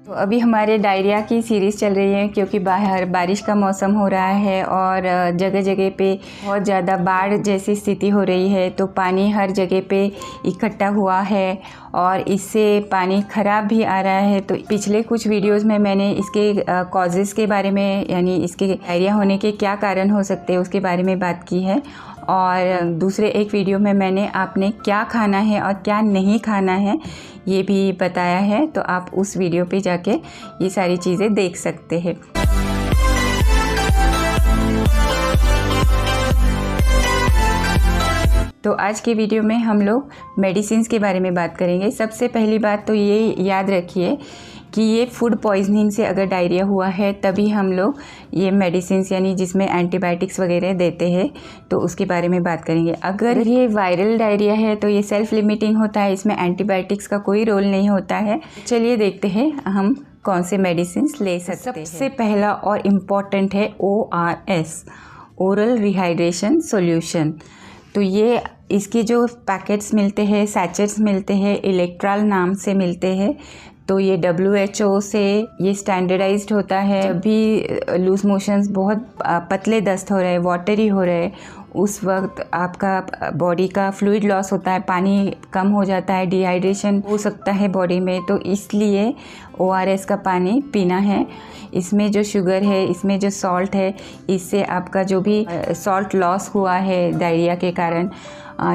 तो अभी हमारे डायरिया की सीरीज़ चल रही है क्योंकि बाहर बारिश का मौसम हो रहा है और जगह जगह पे बहुत ज़्यादा बाढ़ जैसी स्थिति हो रही है। तो पानी हर जगह पे इकट्ठा हुआ है और इससे पानी ख़राब भी आ रहा है। तो पिछले कुछ वीडियोस में मैंने इसके कॉजेज़ के बारे में, यानी इसके डायरिया होने के क्या कारण हो सकते हैं उसके बारे में बात की है। और दूसरे एक वीडियो में मैंने आपने क्या खाना है और क्या नहीं खाना है ये भी बताया है। तो आप उस वीडियो पे जाके ये सारी चीज़ें देख सकते हैं। तो आज के वीडियो में हम लोग मेडिसिन्स के बारे में बात करेंगे। सबसे पहली बात तो ये याद रखिए कि ये फूड पॉइजनिंग से अगर डायरिया हुआ है तभी हम लोग ये मेडिसिन्स यानी जिसमें एंटीबायोटिक्स वगैरह देते हैं तो उसके बारे में बात करेंगे। अगर ये वायरल डायरिया है तो ये सेल्फ लिमिटिंग होता है, इसमें एंटीबायोटिक्स का कोई रोल नहीं होता है। चलिए देखते हैं हम कौन से मेडिसिन्स ले सकते हैं। सबसे पहला और इम्पॉर्टेंट है ORS, ओरल रिहाइड्रेशन सॉल्यूशन। तो ये इसके जो पैकेट्स मिलते हैं, सैचेट्स मिलते हैं, इलेक्ट्रॉल नाम से मिलते हैं। तो ये WHO से ये स्टैंडर्डाइज्ड होता है। जब भी लूज मोशंस बहुत पतले दस्त हो रहे, वाटरी हो रहे, उस वक्त आपका बॉडी का फ्लूइड लॉस होता है, पानी कम हो जाता है, डिहाइड्रेशन हो सकता है बॉडी में। तो इसलिए ORS का पानी पीना है। इसमें जो शुगर है, इसमें जो सॉल्ट है, इससे आपका जो भी सॉल्ट लॉस हुआ है डायरिया के कारण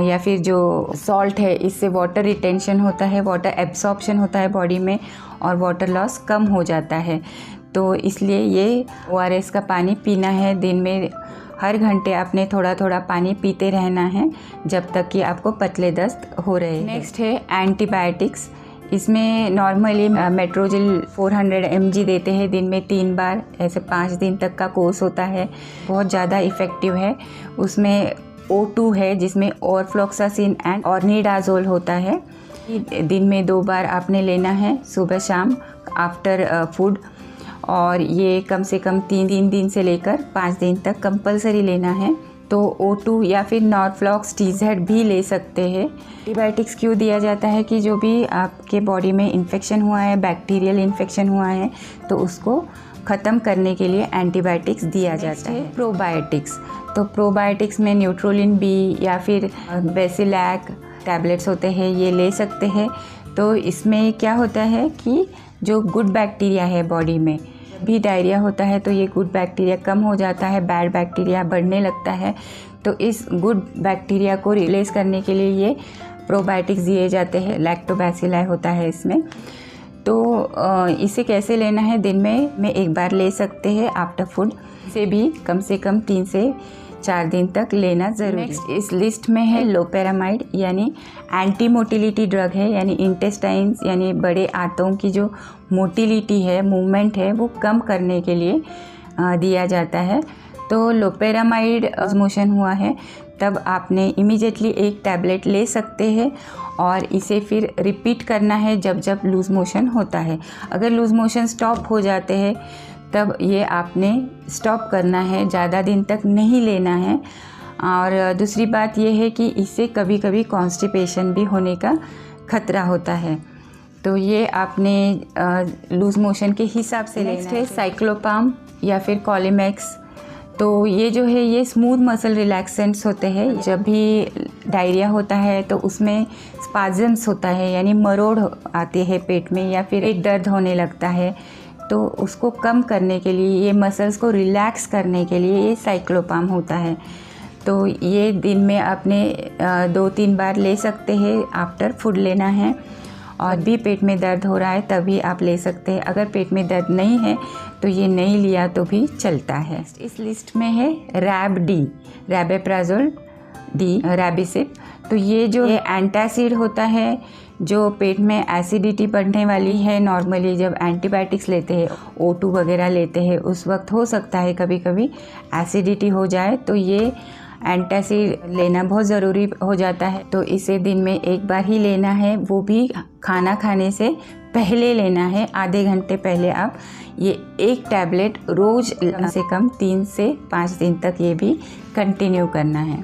या फिर जो सॉल्ट है, इससे वाटर रिटेंशन होता है, वाटर एब्सॉर्प्शन होता है बॉडी में और वाटर लॉस कम हो जाता है। तो इसलिए ये ORS का पानी पीना है। दिन में हर घंटे आपने थोड़ा थोड़ा पानी पीते रहना है जब तक कि आपको पतले दस्त हो रहे हैं। नेक्स्ट है एंटीबायोटिक्स। इसमें नॉर्मली मेट्रोजिल 400 mg देते हैं दिन में 3 बार, ऐसे 5 दिन तक का कोर्स होता है। बहुत ज़्यादा इफ़ेक्टिव है। उसमें O2 है जिसमें ऑरफ्लॉक्सासिन एंड ऑर्निडाजोल होता है। दिन में 2 बार आपने लेना है, सुबह शाम आफ्टर फूड। और ये कम से कम 3 दिन से लेकर 5 दिन तक कंपलसरी लेना है। तो O2 या फिर नॉरफ्लॉक्स TZ भी ले सकते हैं। एंटीबायोटिक्स क्यों दिया जाता है कि जो भी आपके बॉडी में इन्फेक्शन हुआ है, बैक्टीरियल इन्फेक्शन हुआ है, तो उसको ख़त्म करने के लिए एंटीबायोटिक्स दिया जाता है। प्रोबायोटिक्स, तो प्रोबायोटिक्स में न्यूट्रोलिन B या फिर बेसिलैक टैबलेट्स होते हैं, ये ले सकते हैं। तो इसमें क्या होता है कि जो गुड बैक्टीरिया है बॉडी में, भी डायरिया होता है तो ये गुड बैक्टीरिया कम हो जाता है, बैड बैक्टीरिया बढ़ने लगता है। तो इस गुड बैक्टीरिया को रिप्लेस करने के लिए ये प्रोबायोटिक्स दिए जाते हैं। लैक्टोबैसिलाई होता है इसमें। तो इसे कैसे लेना है? दिन में 1 बार ले सकते हैं आफ्टर फूड। इसे भी कम से कम 3 से 4 दिन तक लेना ज़रूरी। नेक्स्ट इस लिस्ट में है लोपेरामाइड, यानी एंटी मोटिलिटी ड्रग है, यानी इंटेस्टाइन्स यानी बड़े आंतों की जो मोटिलिटी है, मूवमेंट है, वो कम करने के लिए दिया जाता है। तो लोपेरामाइड मोशन हुआ है तब आपने इमीडिएटली 1 टैबलेट ले सकते हैं और इसे फिर रिपीट करना है जब जब लूज़ मोशन होता है। अगर लूज़ मोशन स्टॉप हो जाते हैं तब ये आपने स्टॉप करना है, ज़्यादा दिन तक नहीं लेना है। और दूसरी बात ये है कि इससे कभी कभी कॉन्स्टिपेशन भी होने का खतरा होता है। तो ये आपने लूज़ मोशन के हिसाब से लेना है। साइक्लोपाम या फिर कॉलिमैक्स, तो ये जो है ये स्मूथ मसल रिलैक्सेंट्स होते हैं। जब भी डायरिया होता है तो उसमें स्पाज़म्स होता है, यानी मरोड़ आते हैं पेट में या फिर पेट दर्द होने लगता है। तो उसको कम करने के लिए, ये मसल्स को रिलैक्स करने के लिए ये साइक्लोपाम होता है। तो ये दिन में आपने 2-3 बार ले सकते हैं, आफ्टर फूड लेना है। और भी पेट में दर्द हो रहा है तभी आप ले सकते हैं। अगर पेट में दर्द नहीं है तो ये नहीं लिया तो भी चलता है। इस लिस्ट में है रैब-D, रैबेप्राज़ोल D, रैबिसिप। तो ये जो एंटासिड होता है, जो पेट में एसिडिटी बढ़ने वाली है। नॉर्मली जब एंटीबायोटिक्स लेते हैं, O2 वगैरह लेते हैं, उस वक्त हो सकता है कभी कभी एसिडिटी हो जाए, तो ये एंटासिड लेना बहुत ज़रूरी हो जाता है। तो इसे दिन में 1 बार ही लेना है, वो भी खाना खाने से पहले लेना है। आधे घंटे पहले आप ये 1 टैबलेट रोज़ कम से कम 3 से 5 दिन तक ये भी कंटिन्यू करना है।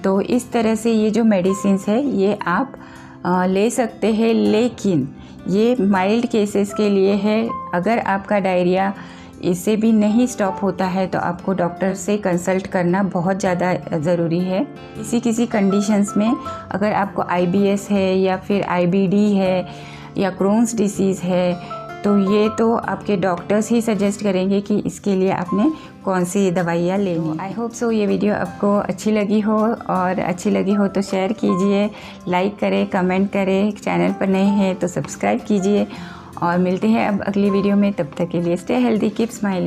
तो इस तरह से ये जो मेडिसिन्स है ये आप ले सकते हैं, लेकिन ये माइल्ड केसेस के लिए है। अगर आपका डायरिया इससे भी नहीं स्टॉप होता है तो आपको डॉक्टर से कंसल्ट करना बहुत ज़्यादा ज़रूरी है। किसी कंडीशंस में अगर आपको IBS है या फिर IBD है या क्रोन्स डिसीज़ है तो ये तो आपके डॉक्टर्स ही सजेस्ट करेंगे कि इसके लिए आपने कौन सी दवाइयाँ लेनी। आई होप सो ये वीडियो आपको अच्छी लगी हो, और अच्छी लगी हो तो शेयर कीजिए, लाइक करें, कमेंट करें, चैनल पर नए हैं तो सब्सक्राइब कीजिए, और मिलते हैं अब अगली वीडियो में। तब तक के लिए स्टे हेल्दी, कीप स्माइलिंग।